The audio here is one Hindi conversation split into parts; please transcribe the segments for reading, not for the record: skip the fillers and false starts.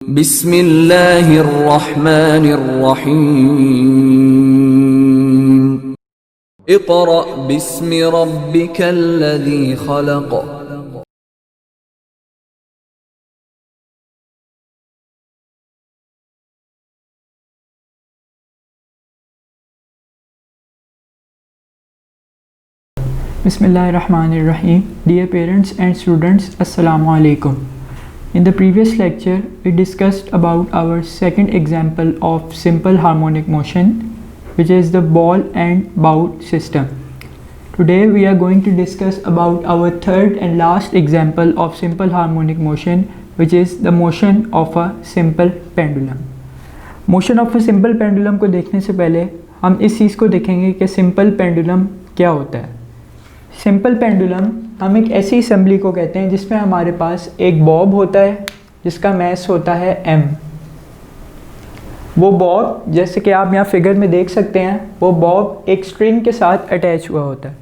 बिस्मिल्लाहिर्रहमानिर्रहीम। Iqra बिस्मि रब्बिकल्लज़ी खलक़। Bismillahirrahmanirrahim. Dear parents and students, Assalamu alaikum. In the previous lecture, we discussed about our second example of simple harmonic motion, which is the ball and bowl system. Today we are going to discuss about our third and last example of simple harmonic motion, which is the motion of a simple pendulum. Motion of a simple pendulum को देखने से पहले हम इस चीज़ को देखेंगे कि simple pendulum क्या होता है। सिंपल पेंडुलम हम एक ऐसी असेंबली को कहते हैं जिसमें हमारे पास एक बॉब होता है जिसका मैस होता है m। वो बॉब, जैसे कि आप यहाँ फिगर में देख सकते हैं, वो बॉब एक स्ट्रिंग के साथ अटैच हुआ होता है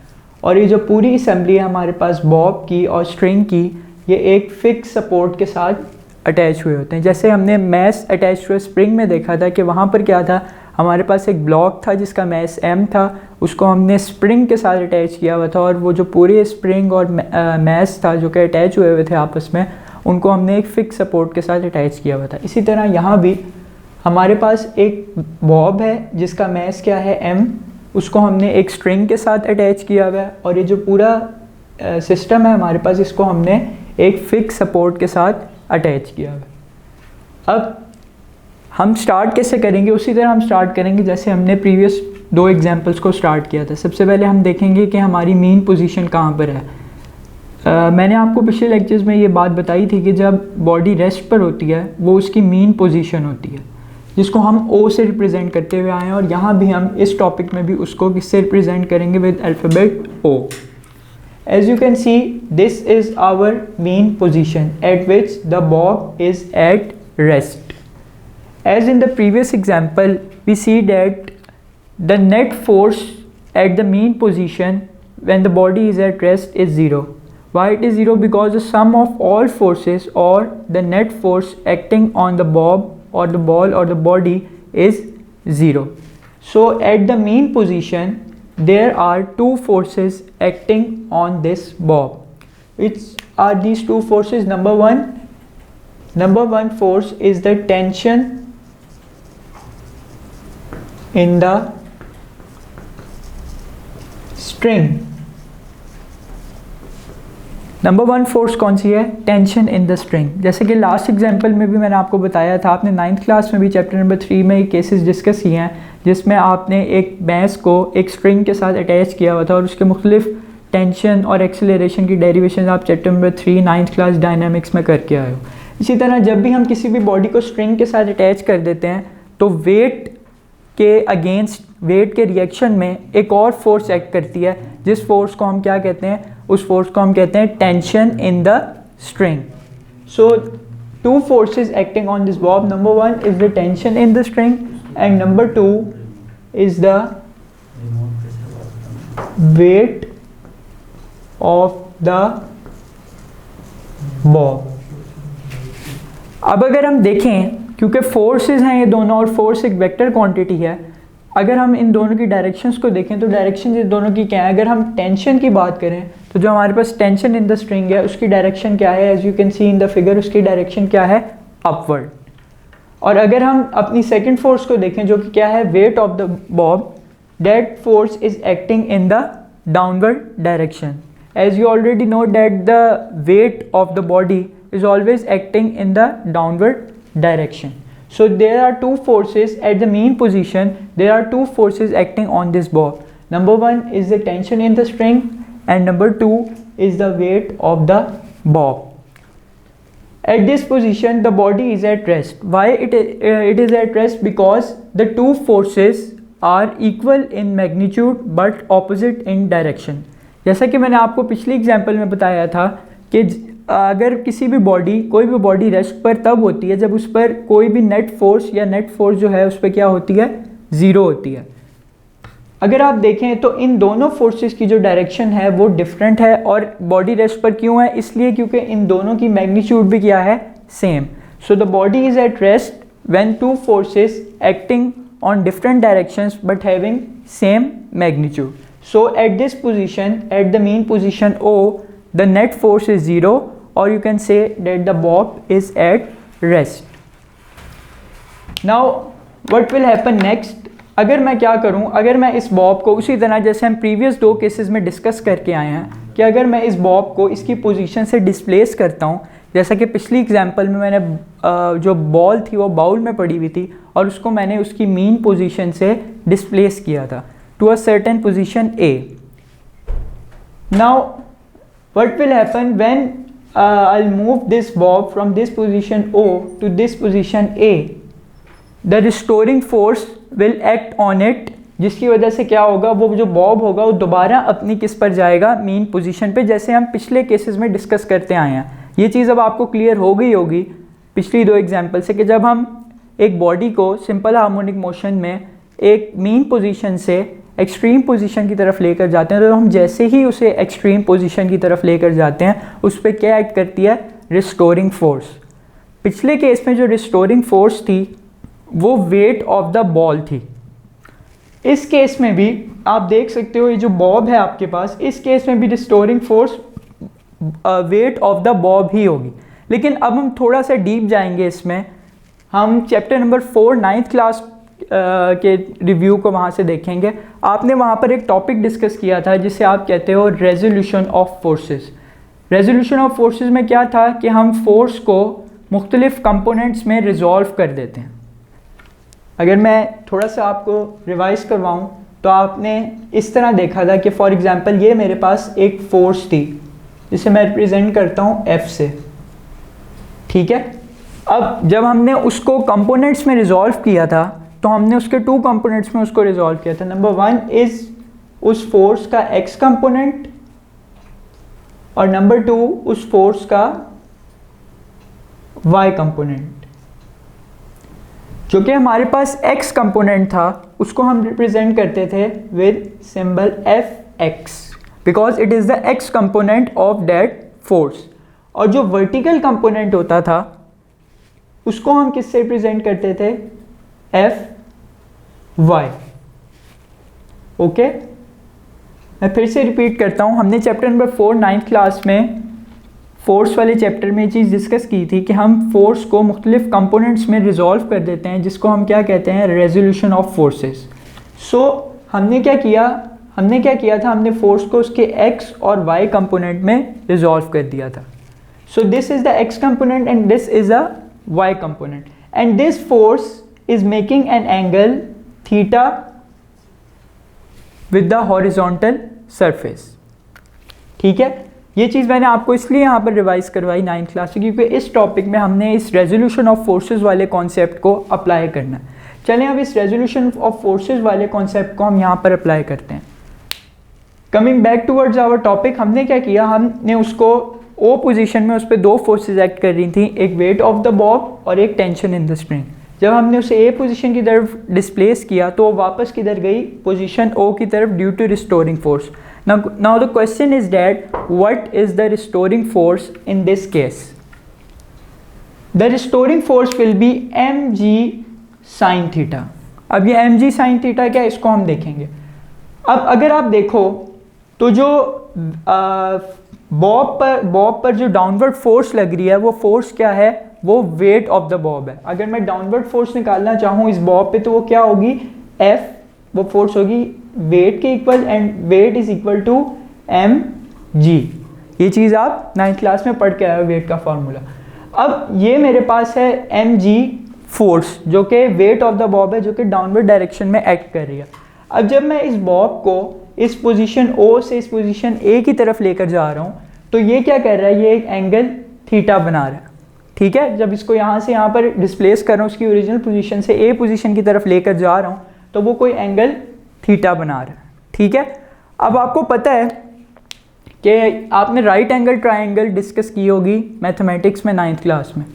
और ये जो पूरी असेंबली है हमारे पास बॉब की और स्ट्रिंग की, ये एक फिक्स सपोर्ट के साथ अटैच हुए होते हैं। जैसे हमने मैस अटैच हुए स्प्रिंग में देखा था कि वहाँ पर क्या था, हमारे पास एक ब्लॉक था जिसका मैस m था, उसको हमने स्प्रिंग के साथ अटैच किया हुआ था और वो जो पूरे स्प्रिंग और मैस था जो कि अटैच हुए हुए थे आपस में, उनको हमने एक फिक्स सपोर्ट के साथ अटैच किया हुआ था। इसी तरह यहाँ भी हमारे पास एक बॉब है जिसका मैस क्या है m, उसको हमने एक स्ट्रिंग के साथ अटैच किया हुआ है और ये जो पूरा सिस्टम है हमारे पास, इसको हमने एक फिक्स सपोर्ट के साथ अटैच किया हुआ है। अब हम स्टार्ट कैसे करेंगे, उसी तरह हम स्टार्ट करेंगे जैसे हमने प्रीवियस दो एग्जांपल्स को स्टार्ट किया था। सबसे पहले हम देखेंगे कि हमारी मेन पोजीशन कहाँ पर है। मैंने आपको पिछले लेक्चर्स में ये बात बताई थी कि जब बॉडी रेस्ट पर होती है वो उसकी मेन पोजीशन होती है, जिसको हम O से रिप्रेजेंट करते हुए आए हैं, और यहाँ भी हम इस टॉपिक में भी उसको किससे रिप्रेजेंट करेंगे, with alphabet O। As you can see, this is our mean position at which the bob is at rest. As in the previous example, we see that the net force at the mean position when the body is at rest is 0. Why it is 0? Because the sum of all forces or the net force acting on the bob or the ball or the body is 0. So at the mean position, there are two forces acting on this bob. Which are these two forces? Number one force is the tension in the string. Number one force कौन सी है? Tension in the string. जैसे कि लास्ट एग्जांपल में भी मैंने आपको बताया था, आपने 9th क्लास में भी चैप्टर नंबर 3 में केसेस डिस्कस किए हैं जिसमें आपने एक मैस को एक स्ट्रिंग के साथ अटैच किया हुआ था और उसके मुख्तलिफ टेंशन और एक्सेलरेशन की डेरिवेशन आप chapter number 3 9th class dynamics में करके आए हो। इसी तरह जब भी हम किसी भी बॉडी को स्ट्रिंग के साथ अटैच कर देते हैं तो वेट के अगेंस्ट, वेट के रिएक्शन में एक और फोर्स एक्ट करती है, जिस फोर्स को हम क्या कहते हैं, उस फोर्स को हम कहते हैं tension in the string. So two forces acting on this Bob, number one is the tension in the string and number two is the weight of the Bob. अब अगर हम देखें, क्योंकि फोर्सेस हैं ये दोनों और फोर्स एक वेक्टर क्वांटिटी है, अगर हम इन दोनों की डायरेक्शंस को देखें तो डायरेक्शन ये दोनों की क्या है। अगर हम टेंशन की बात करें तो जो हमारे पास टेंशन इन द स्ट्रिंग है उसकी डायरेक्शन क्या है, as you can see in the figure, उसकी डायरेक्शन क्या है, अपवर्ड। और अगर हम अपनी सेकंड फोर्स को देखें जो कि क्या है, weight of the bob, that force is acting in the downward direction. As you already know that the weight of the body is always acting in the downward direction. So there are two forces at the mean position. There are two forces acting on this bob. Number one is the tension in the string and number two is the weight of the bob. At this position the body is at rest. Why it is at rest? Because the two forces are equal in magnitude but opposite in direction. जैसा कि मैंने आपको पिछली एग्जाम्पल में बताया था कि अगर किसी भी बॉडी, कोई भी बॉडी रेस्ट पर तब होती है जब उस पर कोई भी नेट फोर्स या नेट फोर्स जो है उस पर क्या होती है, ज़ीरो होती है। अगर आप देखें तो इन दोनों फोर्सेस की जो डायरेक्शन है वो डिफरेंट है, और बॉडी रेस्ट पर क्यों है, इसलिए क्योंकि इन दोनों की मैग्नीट्यूड भी क्या है, same. So the body is at rest when two forces acting on different directions but having same magnitude. So at this position, at the mean position O, the net force is 0, or you can say that the bob is at rest. Now what will happen next? अगर मैं क्या करूं, अगर मैं इस बॉब को उसी तरह जैसे हम प्रीवियस दो केसेस में डिस्कस करके आए हैं कि अगर मैं इस बॉब को इसकी पोजीशन से डिस्प्लेस करता हूं, जैसा कि पिछली एग्जांपल में मैंने जो बॉल थी वो बाउल में पड़ी हुई थी और उसको मैंने उसकी मीन पोजीशन से डिस्प्लेस किया था to a certain position A. Now what will happen when I will move this bob from this position O to this position A, the restoring force will act on it, जिसकी वजह से क्या होगा, वो जो बॉब होगा वो दोबारा अपनी किस पर जाएगा, मीन पोजीशन पे, जैसे हम पिछले केसेस में डिस्कस करते आए हैं. ये चीज़ अब आपको क्लियर हो गई होगी पिछली दो एग्जांपल से कि जब हम एक बॉडी को सिंपल हार्मोनिक मोशन में एक मीन पोजीशन से एक्सट्रीम पोजीशन की तरफ लेकर जाते हैं, तो हम जैसे ही उसे एक्सट्रीम पोजीशन की तरफ लेकर जाते हैं उस पर क्या एक्ट करती है, रिस्टोरिंग फोर्स. पिछले केस में जो रिस्टोरिंग फोर्स थी वो वेट ऑफ द बॉल थी. इस केस में भी आप देख सकते हो ये जो बॉब है आपके पास, इस केस में भी restoring force weight of the bob ही होगी. लेकिन अब हम थोड़ा सा डीप जाएंगे इसमें, हम चैप्टर नंबर 4 9th क्लास के रिव्यू को वहाँ से देखेंगे. आपने वहाँ पर एक टॉपिक डिस्कस किया था जिसे आप कहते हो resolution of forces. Resolution of forces में क्या था कि हम फोर्स को मुख्तलिफ कंपोनेंट्स में रिजॉल्व कर देते हैं. अगर मैं थोड़ा सा आपको रिवाइज करवाऊँ तो आपने इस तरह देखा था कि फॉर एग्ज़ाम्पल ये मेरे पास एक फोर्स थी जिसे मैं रिप्रेजेंट करता हूँ F से, ठीक है. अब जब हमने उसको कंपोनेंट्स में रिजॉल्व किया था तो हमने उसके 2 कंपोनेंट्स में उसको रिजॉल्व किया था. नंबर 1 इज़ उस फोर्स का X कंपोनेंट और नंबर 2 उस फोर्स का Y कंपोनेंट. जो कि हमारे पास X कंपोनेंट था उसको हम रिप्रेजेंट करते थे with symbol Fx because it is the X component of that force. और जो वर्टिकल कंपोनेंट होता था उसको हम किससे रिप्रेजेंट करते थे, Fy. ओके, मैं फिर से रिपीट करता हूँ. हमने चैप्टर नंबर 4 9th क्लास में फोर्स वाले चैप्टर में ये चीज़ डिस्कस की थी कि हम फोर्स को मुख्तलिफ कंपोनेंट्स में रिजॉल्व कर देते हैं जिसको हम क्या कहते हैं, रेजोल्यूशन ऑफ फोर्सेस. सो हमने क्या किया था, हमने फोर्स को उसके x और y कंपोनेंट में रिजॉल्व कर दिया था. So this is the x component and this is the y component and this force is making an angle theta with the horizontal surface. ठीक है, ये चीज़ मैंने आपको इसलिए यहाँ पर रिवाइज करवाई 9th क्लास से क्योंकि इस टॉपिक में हमने इस रेजोल्यूशन ऑफ फोर्सेस वाले कॉन्सेप्ट को अप्लाई करना है. चलें अब इस रेजोल्यूशन ऑफ फोर्सेस वाले कॉन्सेप्ट को हम यहाँ पर अप्लाई करते हैं. Coming back towards our topic, हमने क्या किया, हमने उसको ओ पोजीशन में उस पर 2 फोर्सेस एक्ट कर रही थी, एक वेट ऑफ द बॉब और एक टेंशन इन द स्प्रिंग. जब हमने उसे ए पोजीशन की तरफ डिस्प्लेस किया तो वो वापस किधर गई, पोजीशन ओ की तरफ due to restoring force. Now the question is that what is the restoring force in this case. The restoring force will be mg sin theta. अब ये mg sin थीटा क्या है इसको हम देखेंगे. अब अगर आप देखो तो जो बॉब पर जो डाउनवर्ड फोर्स लग रही है वो फोर्स क्या है, वो वेट ऑफ द बॉब है. अगर मैं डाउनवर्ड फोर्स निकालना चाहूँ इस बॉब पे तो वो क्या होगी, F, वो फोर्स होगी वेट के equal and weight is equal to mg. ये चीज़ आप 9th क्लास में पढ़ के आए हो वेट का फॉर्मूला. अब ये मेरे पास है mg फोर्स जो कि वेट ऑफ द बॉब है जो कि डाउनवर्ड डायरेक्शन में एक्ट कर रही है. अब जब मैं इस बॉब को इस पोजीशन O से इस पोजीशन A की तरफ लेकर जा रहा हूँ तो ये क्या कर रहा है, ये एक एंगल थीटा बना रहा है. ठीक है, जब इसको यहाँ से यहाँ पर डिस्प्लेस कर रहा हूँ उसकी ओरिजिनल पोजीशन से A पोजीशन की तरफ लेकर जा रहा हूँ तो वो कोई एंगल थीटा बना रहा है. ठीक है, अब आपको पता है कि आपने राइट एंगल ट्राइंगल डिस्कस की होगी मैथमेटिक्स में 9th क्लास में.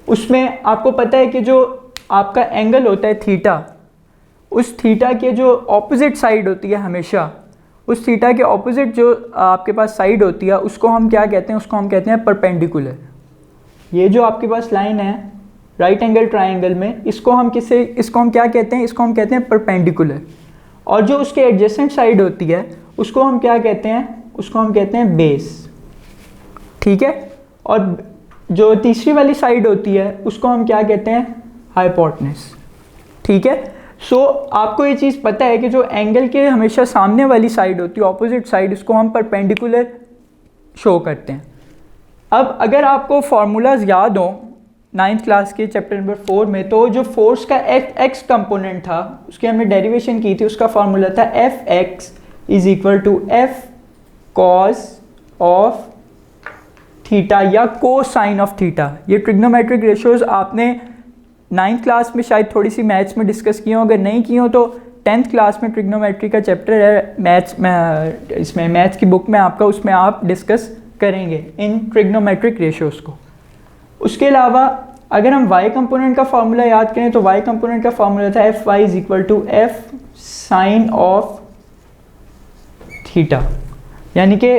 उसमें आपको पता है कि जो आपका एंगल होता है थीटा, उस थीटा के जो ऑपोजिट साइड होती है हमेशा, उस थीटा के ऑपोजिट जो आपके पास साइड होती है उसको हम क्या कहते हैं, उसको हम कहते हैं परपेंडिकुलर. ये जो आपके पास लाइन है राइट एंगल ट्राइंगल में, इसको हम क्या कहते हैं, इसको हम कहते हैं परपेंडिकुलर। और जो उसके एडजेसेंट साइड होती है उसको हम क्या कहते हैं, उसको हम कहते हैं बेस, ठीक है। और जो तीसरी वाली साइड होती है उसको हम क्या कहते हैं, हाइपोटेनस, ठीक है। सो आपको ये चीज़ पता है कि जो एंगल के हमेशा सामने वाली साइड होती है, ऑपोजिट साइड, इसको हम परपेंडिकुलर शो करते हैं। अब अगर आपको फार्मूलाज याद हो 9th क्लास के चैप्टर नंबर 4 में, तो जो फोर्स का एक्स कंपोनेंट था उसकी हमने डेरिवेशन की थी, उसका फार्मूला था F X is equal to F cos of theta या कोसाइन ऑफ थीटा। ये ट्रिग्नोमेट्रिक रेशियोज आपने 9th क्लास में शायद थोड़ी सी मैथ्स में डिस्कस की हो, अगर नहीं की हो तो 10th क्लास में ट्रिग्नोमेट्री का चैप्टर है मैथ्स में, इसमें मैथ्स की बुक में आपका, उसमें आप डिस्कस करेंगे इन ट्रिग्नोमेट्रिक रेशियोज को। उसके अलावा अगर हम y कंपोनेंट का फार्मूला याद करें तो y कंपोनेंट का फार्मूला था F Y is equal to F sine of theta. यानी कि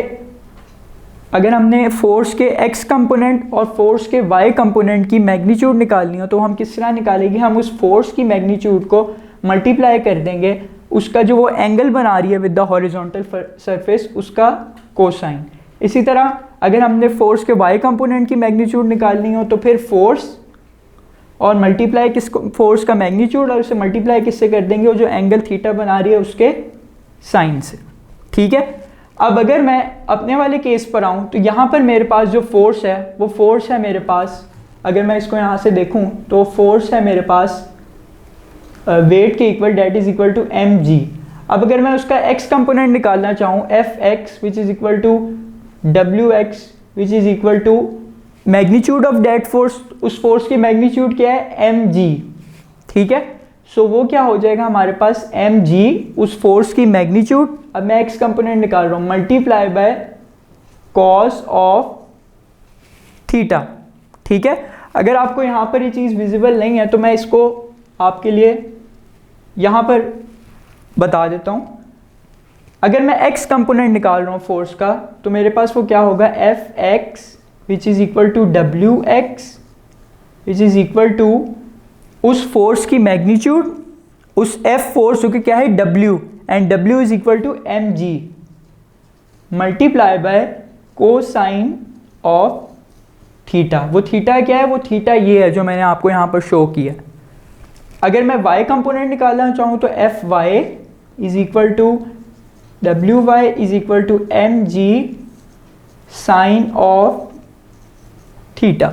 अगर हमने फोर्स के x कंपोनेंट और फोर्स के y कंपोनेंट की मैग्नीट्यूड निकालनी हो तो हम किस तरह निकालेंगे, हम उस फोर्स की मैग्नीट्यूड को मल्टीप्लाई कर देंगे उसका जो वो एंगल बना रही है विद द हॉरिजॉन्टल सरफेस, उसका कोसाइन। इसी तरह अगर हमने फोर्स के y कंपोनेंट की मैग्नीट्यूड निकालनी हो तो फिर फोर्स और मल्टीप्लाई किस, फोर्स का मैग्नीट्यूड और उसे मल्टीप्लाई किससे कर देंगे, वो जो एंगल थीटा बना रही है उसके साइन से, ठीक है। अब अगर मैं अपने वाले केस पर आऊँ तो यहाँ पर मेरे पास जो फोर्स है वो फोर्स है मेरे पास, अगर मैं इसको यहाँ से देखूँ तो फोर्स है मेरे पास वेट के equal, that is equal to M G. अब अगर मैं उसका एक्स कंपोनेंट निकालना चाहूँ F X which is equal to W X which is equal to magnitude of that force, उस फोर्स की मैग्नीट्यूड क्या है एम जी, ठीक है। सो वो क्या हो जाएगा हमारे पास एम जी उस फोर्स की मैग्नीट्यूड, अब मैं एक्स कंपोनेंट निकाल रहा हूँ, multiply by cos of theta, ठीक है। अगर आपको यहाँ पर ये चीज़ विजिबल नहीं है तो मैं इसको आपके लिए यहाँ पर बता देता हूँ। अगर मैं x कंपोनेंट निकाल रहा हूँ फोर्स का तो मेरे पास वो क्या होगा F X which is equal to W X which is equal to उस फोर्स की मैग्नीट्यूड, उस f फोर्स जो कि क्या है w, and w is equal to M G multiply by cosine of theta. वो थीटा क्या है, वो थीटा ये है जो मैंने आपको यहाँ पर शो किया। अगर मैं y कंपोनेंट निकालना चाहूँ तो F Y is equal to W Y is equal to M G sine of theta,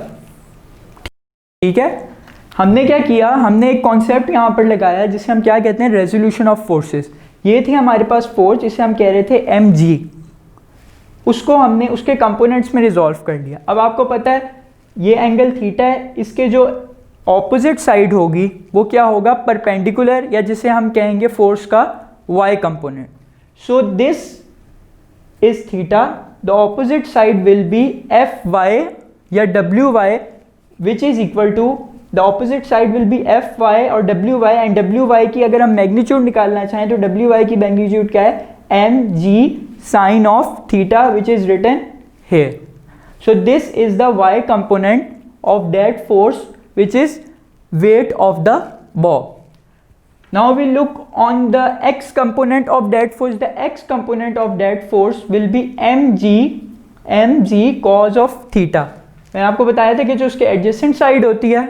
ठीक है। हमने क्या किया, हमने एक कॉन्सेप्ट यहाँ पर लगाया जिसे हम क्या कहते हैं, रेजोल्यूशन ऑफ फोर्सेस। ये थी हमारे पास फोर्स जिसे हम कह रहे थे एम जी, उसको हमने उसके कंपोनेंट्स में रिजॉल्व कर लिया। अब आपको पता है ये एंगल थीटा है, इसके जो ऑपोजिट साइड होगी वो क्या होगा, परपेंडिकुलर, या जिसे हम कहेंगे फोर्स का y component. So this is theta, the opposite side will be F Y या W Y which is equal to, the opposite side will be F Y और W Y, and W Y की अगर हम मैग्नीट्यूड निकालना चाहें तो डब्ल्यू वाई की मैग्नीट्यूड क्या है, M G sine of theta which is written here. So this is the y component of that force which is weight of the ball. Now we look on the x component of that force. The x component of that force will be mg cos of theta. मैंने आपको बताया था कि जो उसके एडजेसेंट साइड होती है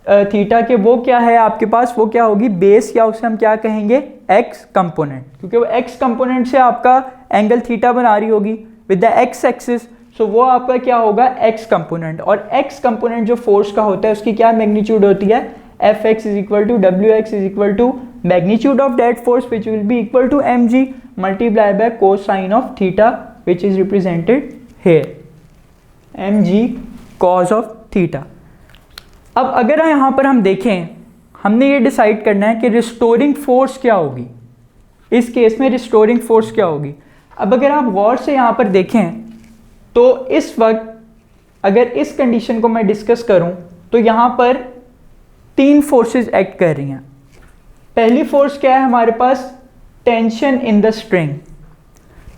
थीटा के, वो क्या है आपके पास, वो क्या होगी बेस, या उसे हम क्या कहेंगे x कंपोनेंट, क्योंकि वो x कंपोनेंट से आपका एंगल थीटा बना रही होगी विद द x एक्सिस। सो वो आपका क्या होगा x कंपोनेंट, और x कंपोनेंट जो फोर्स का होता है उसकी क्या मैग्नीट्यूड होती है, F X is equal to W X is equal to magnitude of that force which will be equal to M G multiply by cosine of theta which is represented here, M G cos of theta. अब अगर यहाँ पर हम देखें, हमने ये डिसाइड करना है कि रिस्टोरिंग फोर्स क्या होगी, इस केस में रिस्टोरिंग फोर्स क्या होगी। अब अगर आप गौर से यहाँ पर देखें तो इस वक्त अगर इस कंडीशन को मैं डिस्कस करूं तो यहाँ पर तीन फोर्सेस एक्ट कर रही हैं। पहली फोर्स क्या है हमारे पास, tension in the string,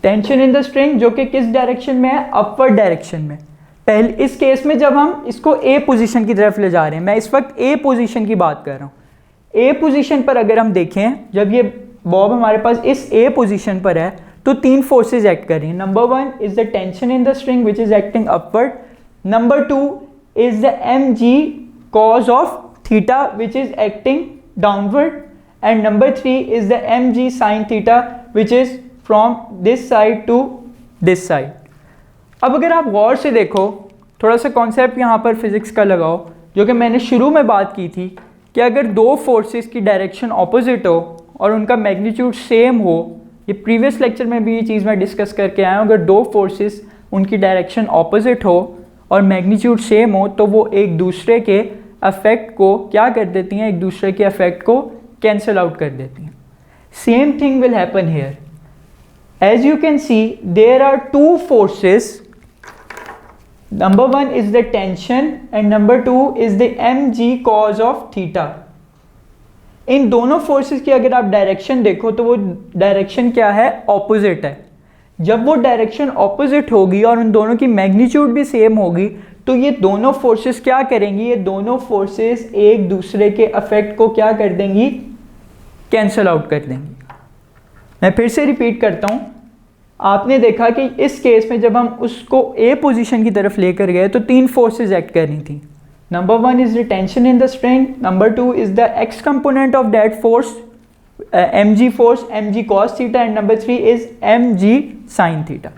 tension in the string जो कि किस डायरेक्शन में है, अपवर्ड डायरेक्शन में। पहले इस केस में जब हम इसको ए पोजीशन की तरफ ले जा रहे हैं, मैं इस वक्त ए पोजीशन की बात कर रहा हूँ। ए पोजीशन पर अगर हम देखें, जब ये बॉब हमारे पास इस ए पोजीशन पर है तो तीन फोर्सेस एक्ट कर रही हैं। Number 1 is the tension in the string which is acting upward, number 2 is the mg cos of theta which is acting downward, and number 3 is the mg sin theta which is from this side to this side. अब अगर आप गौर से देखो, थोड़ा सा कॉन्सेप्ट यहाँ पर फिजिक्स का लगाओ, जो कि मैंने शुरू में बात की थी कि अगर दो फोर्सेस की डायरेक्शन ऑपोजिट हो और उनका मैग्नीट्यूड सेम हो, ये प्रीवियस लेक्चर में भी ये चीज़ मैं डिस्कस करके आया हूँ, अगर दो फोर्सेस उनकी डायरेक्शन ऑपोजिट हो और मैग्नीट्यूड सेम हो तो वो एक दूसरे के अफेक्ट को क्या कर देती हैं, एक दूसरे के अफेक्ट को कैंसिल आउट कर देती हैं। Same thing will happen here. As you can see there are two forces, number 1 is the tension and number 2 is the mg cos of theta। इन दोनों फोर्सेस की अगर आप डायरेक्शन देखो तो वो डायरेक्शन क्या है, ऑपोजिट है। जब वो डायरेक्शन ऑपोजिट होगी और उन दोनों की मैग्नीट्यूड भी सेम होगी तो ये दोनों फोर्सेस क्या करेंगी, ये दोनों फोर्सेस एक दूसरे के अफेक्ट को क्या कर देंगी, कैंसिल आउट कर देंगी। मैं फिर से रिपीट करता हूँ, आपने देखा कि इस केस में जब हम उसको ए पोजीशन की तरफ लेकर गए तो तीन फोर्सेस एक्ट कर रही थी। Number 1 is the tension in the string, number 2 is the x component of that force mg force mg cos theta, and number 3 is mg sin theta.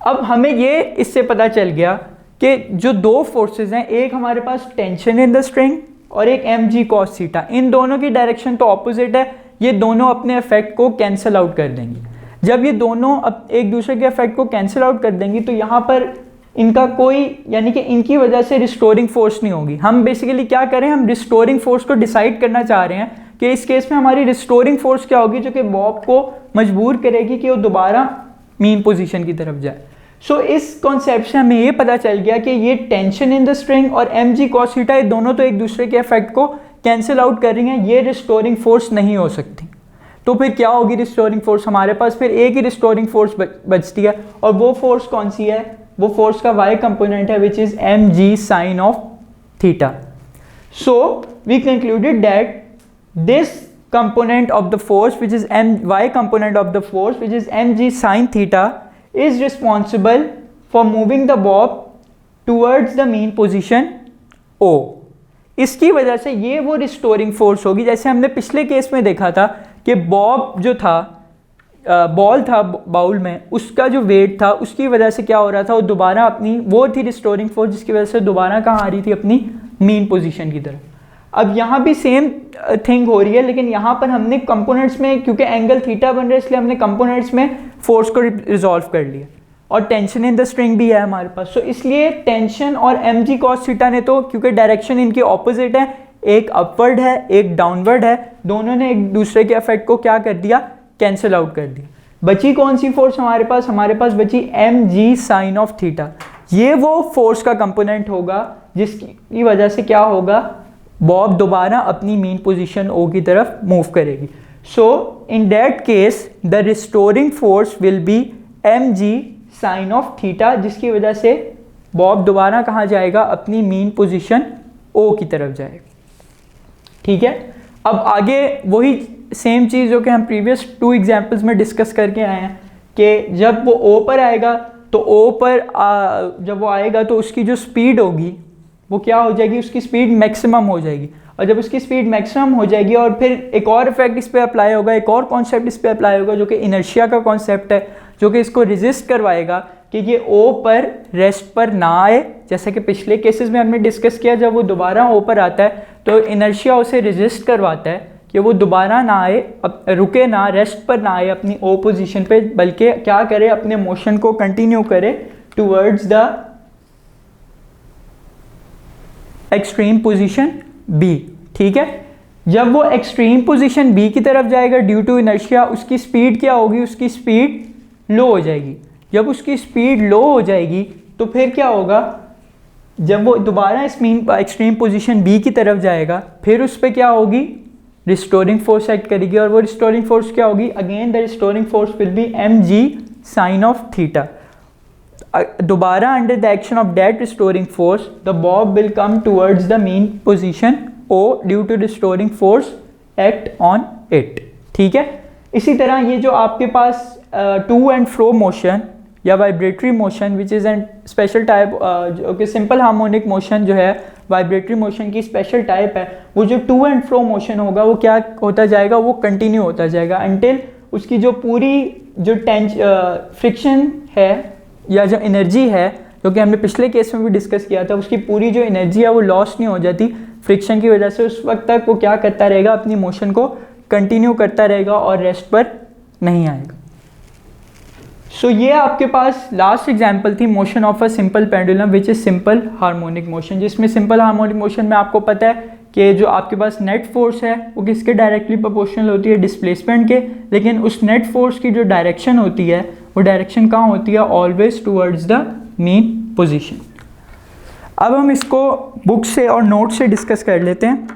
अब हमें ये इससे पता चल गया कि जो दो फोर्सेस हैं, एक हमारे पास टेंशन इन द स्ट्रिंग और एक mg cos थीटा, इन दोनों की डायरेक्शन तो ऑपोजिट है, ये दोनों अपने इफेक्ट को कैंसिल आउट कर देंगी। जब ये दोनों अब एक दूसरे के इफेक्ट को कैंसिल आउट कर देंगी तो यहाँ पर इनका कोई, यानी कि इनकी वजह से रिस्टोरिंग फोर्स नहीं होगी। हम बेसिकली क्या करें, हम रिस्टोरिंग फोर्स को डिसाइड करना चाह रहे हैं कि इस केस में हमारी रिस्टोरिंग फोर्स क्या होगी, जो कि बॉब को मजबूर करेगी कि वो दोबारा मीन पोजीशन की तरफ जाए। सो इस कॉन्सेप्ट से हमें ये पता चल गया कि ये टेंशन इन द स्ट्रिंग और mg cos थीटा, ये दोनों तो एक दूसरे के इफेक्ट को कैंसिल आउट कर रही हैं, ये रिस्टोरिंग फोर्स नहीं हो सकती। तो फिर क्या होगी रिस्टोरिंग फोर्स, हमारे पास फिर एक ही रिस्टोरिंग फोर्स बचती है, और वो फोर्स कौन सी है, वो फोर्स का y कंपोनेंट है which is mg sin of theta. So we concluded that this component of the force which is y component of the force which is mg sin theta is responsible for moving the bob towards the mean position O। इसकी वजह से ये वो रिस्टोरिंग फोर्स होगी, जैसे हमने पिछले केस में देखा था कि बॉब जो था, बॉल था बाउल में, उसका जो वेट था उसकी वजह से क्या हो रहा था, वो दोबारा अपनी, वो थी रिस्टोरिंग फोर्स जिसकी वजह से दोबारा कहाँ आ रही थी, अपनी मीन पोजीशन की तरफ। अब यहाँ भी सेम थिंग हो रही है, लेकिन यहाँ पर हमने कंपोनेंट्स में, क्योंकि एंगल थीटा बन रहा है इसलिए हमने कंपोनेंट्स में फोर्स को रिजॉल्व कर लिया, और टेंशन इन द स्ट्रिंग भी है हमारे पास। सो इसलिए टेंशन और mg cos थीटा ने तो, क्योंकि डायरेक्शन इनकी ऑपोजिट है, एक अपवर्ड है एक डाउनवर्ड है, दोनों ने एक दूसरे के इफेक्ट को क्या कर दिया, कैंसिल आउट कर दिया। बची कौन सी फोर्स हमारे पास बची mg sin ऑफ थीटा। ये वो फोर्स का कंपोनेंट होगा जिसकी वजह से क्या होगा, बॉब दोबारा अपनी मीन पोजीशन O की तरफ मूव करेगी। So in that case the restoring force will be mg sin of theta, जिसकी वजह से बॉब दोबारा कहाँ जाएगा, अपनी मीन पोजीशन O की तरफ जाएगा। ठीक है, अब आगे वही सेम चीज़ जो कि हम प्रीवियस 2 एग्जाम्पल्स में डिस्कस करके आए हैं कि जब वो O पर आएगा तो O पर जब वो आएगा तो उसकी जो स्पीड होगी वो क्या हो जाएगी, उसकी स्पीड मैक्सिमम हो जाएगी, और जब उसकी स्पीड मैक्सिमम हो जाएगी और फिर एक और इफेक्ट इस पर अप्लाई होगा, एक और कॉन्सेप्ट इस पर अप्लाई होगा जो कि इनर्शिया का कॉन्सेप्ट है, जो कि इसको रेजिस्ट करवाएगा कि ये O पर रेस्ट पर ना आए। जैसे कि पिछले केसेस में हमने डिस्कस किया, जब वो दोबारा O पर आता है तो इनर्शिया उसे रेजिस्ट करवाता है कि वो दोबारा ना आए, रुके ना, रेस्ट पर ना आए अपनी O पोजीशन पे, बल्कि क्या करे, अपने मोशन को कंटिन्यू करे towards the extreme position B। ठीक है, जब वो एक्सट्रीम पोजीशन B की तरफ जाएगा ड्यू टू इनर्शिया, उसकी स्पीड क्या होगी, उसकी स्पीड लो हो जाएगी। जब उसकी स्पीड लो हो जाएगी तो फिर क्या होगा, जब वो दोबारा इस मीन एक्सट्रीम पोजीशन B की तरफ जाएगा, फिर उस पर क्या होगी, रिस्टोरिंग फोर्स एक्ट करेगी, और वो रिस्टोरिंग फोर्स क्या होगी, again the restoring force will be mg sin of theta. दोबारा under the action of that restoring force the bob will come towards the mean position O due to restoring force act on it. ठीक है, इसी तरह ये जो आपके पास टू एंड फ्रो मोशन या vibratory motion which is an special type, जो कि सिंपल हार्मोनिक मोशन जो है वाइब्रेटरी मोशन की स्पेशल टाइप है, वो जो टू एंड फ्रो मोशन होगा वो क्या होता जाएगा, वो कंटिन्यू होता जाएगा अनटिल उसकी जो पूरी जो फ्रिक्शन है या जो एनर्जी है, जो कि हमने पिछले केस में भी डिस्कस किया था, उसकी पूरी जो एनर्जी है वो लॉस नहीं हो जाती फ्रिक्शन की वजह से। उस वक्त तक वो क्या करता रहेगा, अपनी मोशन को कंटिन्यू करता रहेगा और रेस्ट पर नहीं आएगा। सो ये आपके पास लास्ट एग्जांपल थी motion of a simple pendulum which is simple harmonic motion, जिसमें सिंपल हार्मोनिक मोशन में आपको पता है कि जो आपके पास नेट फोर्स है वो किसके डायरेक्टली प्रोपोर्शनल होती है, डिस्प्लेसमेंट के, लेकिन उस नेट फोर्स की जो डायरेक्शन होती है वो डायरेक्शन कहाँ होती है, always towards the mean position. अब हम इसको बुक से और नोट से डिस्कस कर लेते हैं।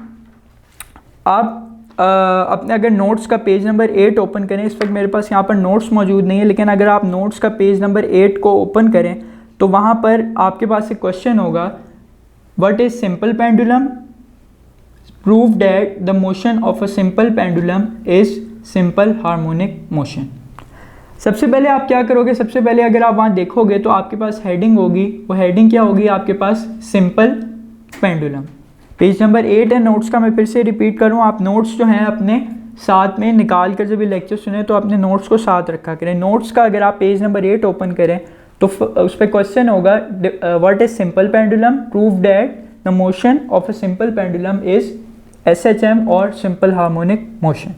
आप अपने अगर नोट्स का पेज नंबर 8 ओपन करें, इस वक्त मेरे पास यहाँ पर नोट्स मौजूद नहीं है, लेकिन अगर आप नोट्स का पेज नंबर 8 को ओपन करें तो वहाँ पर आपके पास एक क्वेश्चन होगा, what is simple pendulum, prove that the motion of a simple pendulum is simple harmonic motion. सबसे पहले आप क्या करोगे, सबसे पहले अगर आप वहाँ देखोगे तो आपके पास हेडिंग होगी, वो हेडिंग क्या होगी आपके पास, सिंपल पेंडुलम। पेज नंबर 8 है नोट्स का, मैं फिर से रिपीट करूँ, आप नोट्स जो हैं अपने साथ में निकाल कर जब भी लेक्चर सुने तो अपने नोट्स को साथ रखा करें। नोट्स का अगर आप पेज नंबर 8 ओपन करें तो उस पर क्वेश्चन होगा, what is simple pendulum, prove that the motion of a simple pendulum is SHM और सिंपल हार्मोनिक मोशन।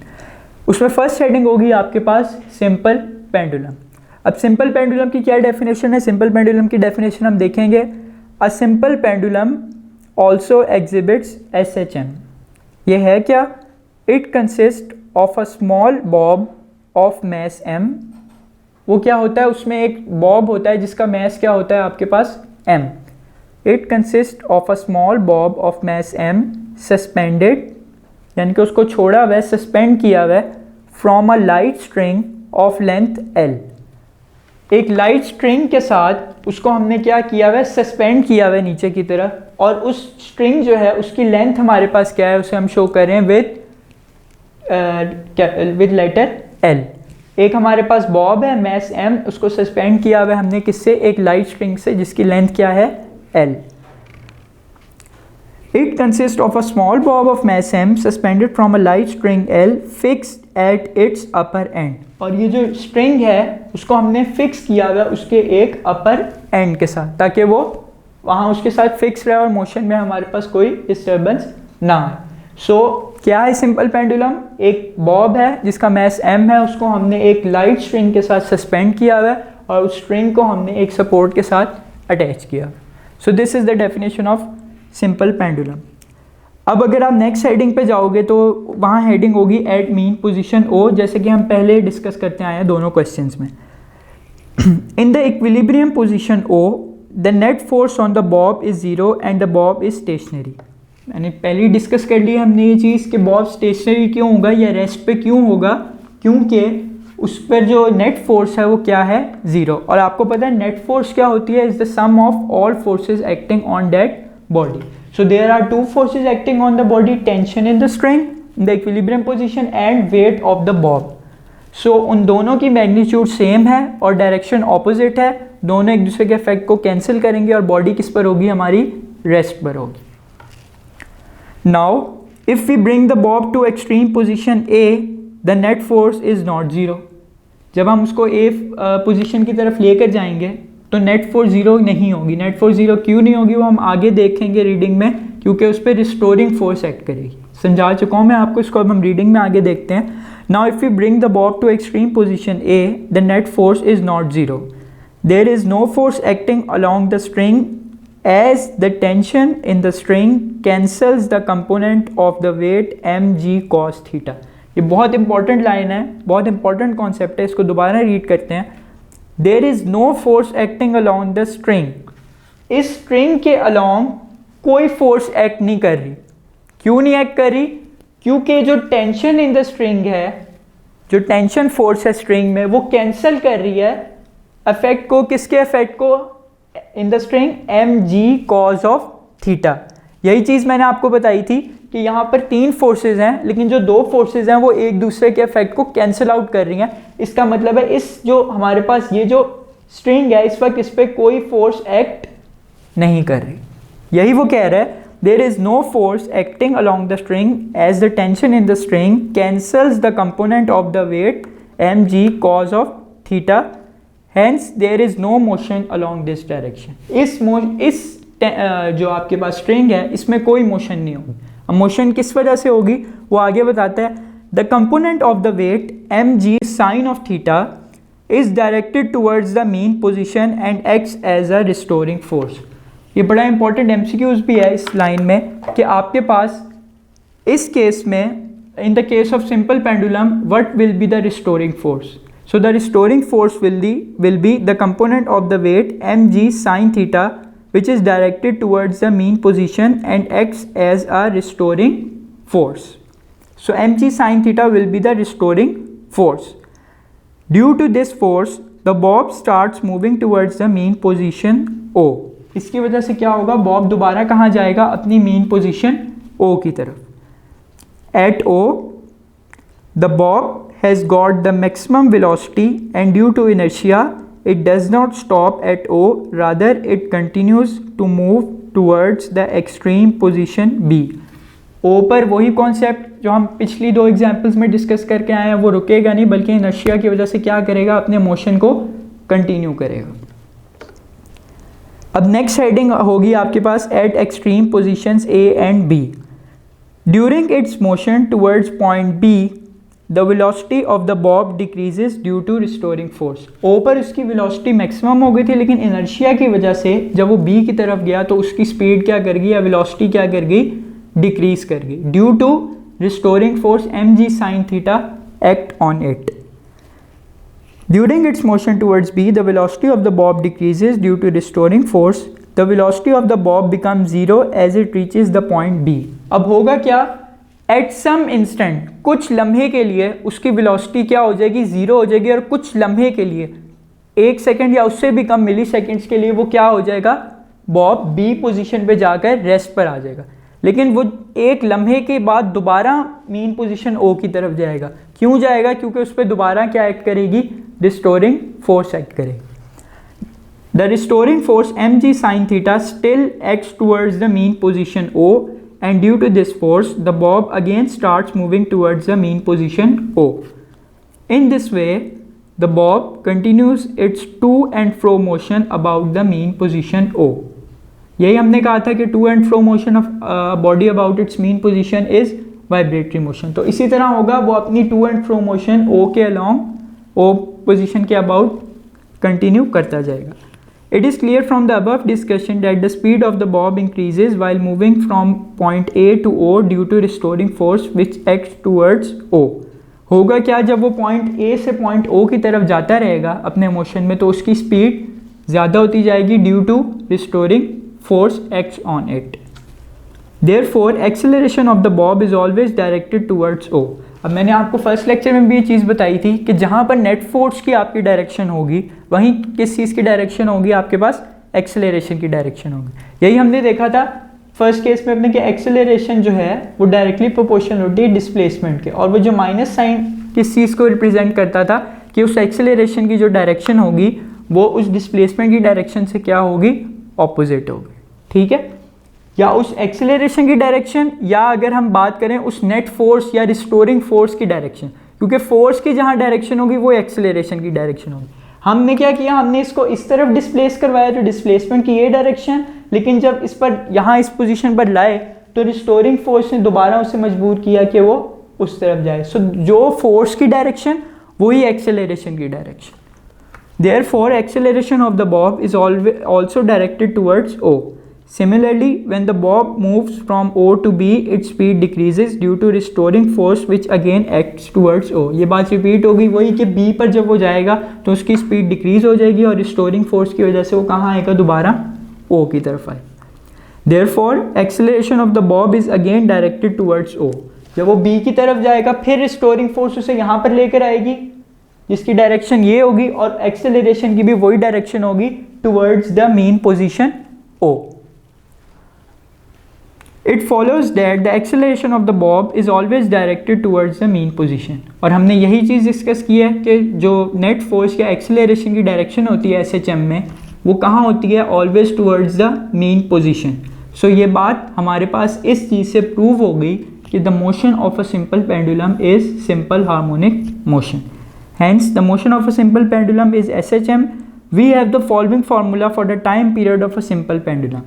उसमें फर्स्ट हेडिंग होगी आपके पास सिंपल पेंडुलम। अब सिंपल पेंडुलम की क्या डेफिनेशन है, सिंपल पेंडुलम की डेफिनेशन हम देखेंगे, a simple pendulum also exhibits SHM। ये है क्या, it consist of a small Bob of mass m। वो क्या होता है, उसमें एक बॉब होता है जिसका मैस क्या होता है आपके पास m। It consist of a small Bob of mass m suspended, यानी कि उसको छोड़ा हुआ है, सस्पेंड किया हुआ है, from a light string of length L। एक लाइट स्ट्रिंग के साथ उसको हमने क्या किया हुआ है, सस्पेंड किया हुआ है नीचे की तरफ, और उस स्ट्रिंग जो है उसकी लेंथ हमारे पास क्या है, उसे हम शो कर रहे हैं विद लेटर L। एक हमारे पास बॉब है मैस m, उसको सस्पेंड किया हुआ है हमने किससे, एक लाइट स्ट्रिंग से जिसकी लेंथ क्या है L। It consists of a small bob of mass m suspended from a light string L fixed at its upper end। और ये जो स्ट्रिंग है उसको हमने फिक्स किया हुआ है उसके एक अपर एंड के साथ, ताकि वो वहाँ उसके साथ फिक्स रहे और मोशन में हमारे पास कोई डिस्टर्बेंस ना आए। सो क्या है सिंपल पेंडुलम, एक बॉब है जिसका मैस m है, उसको हमने एक लाइट स्ट्रिंग के साथ सस्पेंड किया हुआ है और उस स्ट्रिंग को हमने एक सपोर्ट के साथ अटैच किया। So this is the definition of simple pendulum. अब अगर आप नेक्स्ट हेडिंग पे जाओगे तो वहाँ हेडिंग होगी एट मीन पोजीशन O, जैसे कि हम पहले डिस्कस करते आए हैं दोनों क्वेश्चंस में। In the equilibrium position O the net force on the bob is 0 and the bob is stationary. मैंने पहले ही डिस्कस कर लिया हमने ये चीज़ कि बॉब स्टेशनरी क्यों होगा या रेस्ट पे क्यों होगा, क्योंकि उस पर जो नेट फोर्स है वो क्या है, 0। और आपको पता है नेट फोर्स क्या होती है, is the sum of all forces acting on that body. So there are two forces acting on the body, tension in the string in the equilibrium position and weight of the bob. So उन दोनों की मैग्नीट्यूड सेम है और डायरेक्शन ऑपोजिट है, दोनों एक दूसरे के इफेक्ट को कैंसिल करेंगे और बॉडी किस पर होगी, हमारी रेस्ट पर होगी। Now if we bring the bob to extreme position A the net force is not 0। जब हम उसको A पोजिशन की तरफ लेकर जाएंगे तो नेट फोर्स 0 नहीं होगी। नेट फोर्स 0 क्यों नहीं होगी वो हम आगे देखेंगे रीडिंग में, क्योंकि उस पर रिस्टोरिंग फोर्स एक्ट करेगी। समझा चुका हूँ मैं आपको, इसको अब हम रीडिंग में आगे देखते हैं। Now if you bring the bob to extreme position A the net force is not 0। There is no force acting along the string as the tension in the string cancels the component of the weight mg cos theta. ये बहुत इंपॉर्टेंट लाइन है, बहुत इंपॉर्टेंट कॉन्सेप्ट है, इसको दोबारा रीड करते हैं। There is no force acting along the string। इस स्ट्रिंग के along कोई फोर्स एक्ट नहीं कर रही। क्यों नहीं एक्ट कर रही, क्योंकि जो टेंशन इन द स्ट्रिंग है, जो टेंशन फोर्स है स्ट्रिंग में, वो कैंसिल कर रही है इफेक्ट को, किसके इफेक्ट को? इन the string mg cos of theta. यही चीज़ मैंने आपको बताई थी कि यहाँ पर 3 फोर्सेज हैं, लेकिन जो 2 फोर्सेज हैं वो एक दूसरे के इफेक्ट को कैंसिल आउट कर रही हैं। इसका मतलब है इस जो हमारे पास ये जो स्ट्रिंग है इस वक्त इस पर कोई फोर्स एक्ट नहीं कर रही। यही वो कह रहा है, there is no force acting along the string as the tension in the string cancels the component of the weight mg cos of theta, hence there is no motion along this direction. इस जो आपके पास स्ट्रिंग है इसमें कोई मोशन नहीं होगी। अब मोशन किस वजह से होगी वो आगे बताता है। The component of the weight mg sin of theta is directed towards the mean position and acts as a restoring force. ये बड़ा इंपॉर्टेंट एमसीक्यूज भी है इस लाइन में कि आपके पास इस केस में, in the case of simple pendulum, what will be the restoring force? So the restoring force will be the component of the weight mg sin theta which is directed towards the mean position and acts as a restoring force. So mg sin theta will be the restoring force. Due to this force, the bob starts moving towards the mean position O. इसकी वजह से क्या होगा? बॉब दोबारा कहाँ जाएगा? अपनी mean position O की तरफ. At O, the bob has got the maximum velocity and due to inertia, it does not stop at O, rather it continues to move towards the extreme position B. O पर वही कॉन्सेप्ट जो हम पिछली 2 एग्जाम्पल्स में डिस्कस करके आए हैं, वो रुकेगा नहीं बल्कि इनर्शिया की वजह से क्या करेगा? अपने मोशन को कंटिन्यू करेगा। अब नेक्स्ट हेडिंग होगी आपके पास at extreme positions A and B. During its motion towards point B, the velocity of the bob decreases due to restoring force. O पर उसकी velocity maximum हो गई थी, लेकिन inertia की वजह से जब वो B की तरफ गया तो उसकी speed क्या कर गई या velocity क्या कर गई? Decrease कर गई due to restoring force mg sin theta act on it. During its motion towards B, the velocity of the bob decreases due to restoring force. The velocity of the bob becomes 0 as it reaches the point B. अब होगा क्या? एट सम इंस्टेंट, कुछ लम्हे के लिए उसकी वेलोसिटी क्या हो जाएगी? 0 हो जाएगी, और कुछ लम्हे के लिए 1 सेकेंड या उससे भी कम मिली सेकेंड्स के लिए वो क्या हो जाएगा? बॉब बी पोजीशन पे जाकर रेस्ट पर आ जाएगा। लेकिन वो एक लम्हे के बाद दोबारा मीन पोजीशन ओ की तरफ जाएगा। क्यों जाएगा? क्योंकि उस पर दोबारा क्या एक्ट करेगी? रिस्टोरिंग फोर्स एक्ट करेगी। The restoring force mg sin theta still acts towards the mean position O, and due to this force, the bob again starts moving towards the mean position O. In this way, the bob continues its to and fro motion about the mean position O. यही हमने कहा था कि to and fro motion of body about its mean position is vibratory motion. तो इसी तरह होगा, वो अपनी to and fro motion O के along O position के about continue करता जाएगा। It is clear from the above discussion that the speed of the bob increases while moving from point A to O due to restoring force which acts towards O. होगा क्या? जब वो पॉइंट A से पॉइंट O की तरफ जाता रहेगा अपने मोशन में, तो उसकी स्पीड ज़्यादा होती जाएगी due to restoring force acts on it. Therefore, acceleration of the bob is always directed towards O. अब मैंने आपको फर्स्ट लेक्चर में भी ये चीज़ बताई थी कि जहाँ पर नेट फोर्स की आपकी डायरेक्शन होगी, वहीं किस चीज़ की डायरेक्शन होगी? आपके पास एक्सेलरेशन की डायरेक्शन होगी। यही हमने देखा था फर्स्ट केस में अपने कि एक्सेलरेशन जो है वो डायरेक्टली प्रोपोर्शनल होती है डिस्प्लेसमेंट के, और वो जो माइनस साइन किस चीज़ को रिप्रेजेंट करता था कि उस एक्सेलरेशन की जो डायरेक्शन होगी वो उस डिस्प्लेसमेंट की डायरेक्शन से क्या होगी? ऑपोजिट होगी। ठीक है, या उस एक्सेलरेशन की डायरेक्शन, या अगर हम बात करें उस नेट फोर्स या रिस्टोरिंग फोर्स की डायरेक्शन, क्योंकि फोर्स की जहाँ डायरेक्शन होगी वो एक्सेलरेशन की डायरेक्शन होगी। हमने क्या किया? हमने इसको इस तरफ डिस्प्लेस करवाया तो डिस्प्लेसमेंट की ये डायरेक्शन, लेकिन जब इस पर यहाँ इस पोजीशन पर लाए तो रिस्टोरिंग फोर्स ने दोबारा उसे मजबूर किया कि वो उस तरफ जाए। सो जो फोर्स की डायरेक्शन वही एक्सेलरेशन की direction. Therefore acceleration of the Bob is also directed towards O. Similarly, when the bob moves from O to B, its speed decreases due to restoring force which again acts towards O. ये बात रिपीट होगी वही कि B पर जब वो जाएगा तो उसकी स्पीड डिक्रीज हो जाएगी और रिस्टोरिंग फोर्स की वजह से वो कहाँ आएगा? दोबारा O की तरफ आए। Therefore, acceleration of the bob is again directed towards O. जब वो B की तरफ जाएगा फिर रिस्टोरिंग फोर्स उसे यहाँ पर लेकर आएगी जिसकी डायरेक्शन ये होगी और एक्सेलरेशन की भी वही डायरेक्शन होगी towards the mean position O. It follows that the acceleration of the bob is always directed towards the mean position. और हमने यही चीज़ डिस्कस की है कि जो नेट फोर्स या एक्सेलरेशन की डायरेक्शन होती है SHM में वो कहाँ होती है, always towards the mean position. So ये बात हमारे पास इस चीज़ से प्रूव हो गई कि the motion of a simple pendulum is simple harmonic motion. Hence the motion of a simple pendulum is SHM. We have the following formula for the time period of a simple pendulum.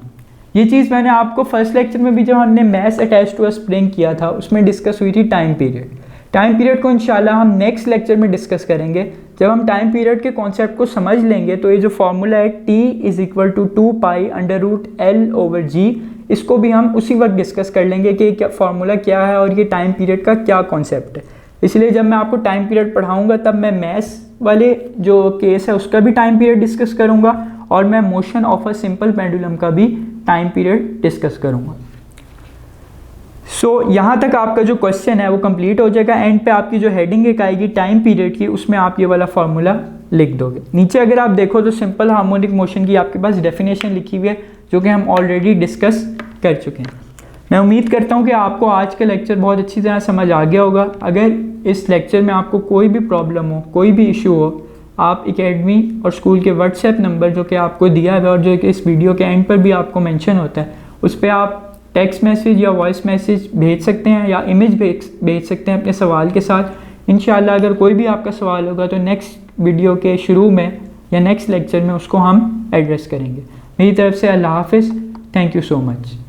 ये चीज़ मैंने आपको फर्स्ट लेक्चर में भी जब हमने mass attach to a spring किया था उसमें डिस्कस हुई थी टाइम पीरियड. टाइम पीरियड को इंशाल्लाह हम नेक्स्ट लेक्चर में डिस्कस करेंगे. जब हम टाइम पीरियड के कॉन्सेप्ट को समझ लेंगे तो ये जो फार्मूला है T = 2π√L/G, इसको भी हम उसी वक्त डिस्कस कर लेंगे कि क्या फार्मूला क्या है और ये टाइम पीरियड का क्या कॉन्सेप्ट है. इसलिए जब मैं आपको टाइम पीरियड पढ़ाऊंगा तब मैं मैस वाले जो केस है उसका भी टाइम पीरियड डिस्कस करूंगा और मैं motion of a simple pendulum का भी टाइम पीरियड डिस्कस करूंगा. सो यहाँ तक आपका जो क्वेश्चन है वो कंप्लीट हो जाएगा. एंड पे आपकी जो हेडिंग एक आएगी टाइम पीरियड की, उसमें आप ये वाला फार्मूला लिख दोगे. नीचे अगर आप देखो तो सिंपल हार्मोनिक मोशन की आपके पास डेफिनेशन लिखी हुई है जो कि हम ऑलरेडी डिस्कस कर चुके हैं. मैं उम्मीद करता हूँ कि आपको आज का लेक्चर बहुत अच्छी तरह समझ आ गया होगा. अगर इस लेक्चर में आपको कोई भी प्रॉब्लम हो, कोई भी इशू हो, आप एकेडमी और स्कूल के व्हाट्सएप नंबर जो कि आपको दिया है और जो कि इस वीडियो के एंड पर भी आपको मेंशन होता है उस पर आप टेक्स्ट मैसेज या वॉइस मैसेज भेज सकते हैं या इमेज भेज सकते हैं अपने सवाल के साथ. इंशाल्लाह अगर कोई भी आपका सवाल होगा तो नेक्स्ट वीडियो के शुरू में या नेक्स्ट लेक्चर में उसको हम एड्रेस करेंगे. मेरी तरफ से अल्लाह हाफिज़. Thank you so much.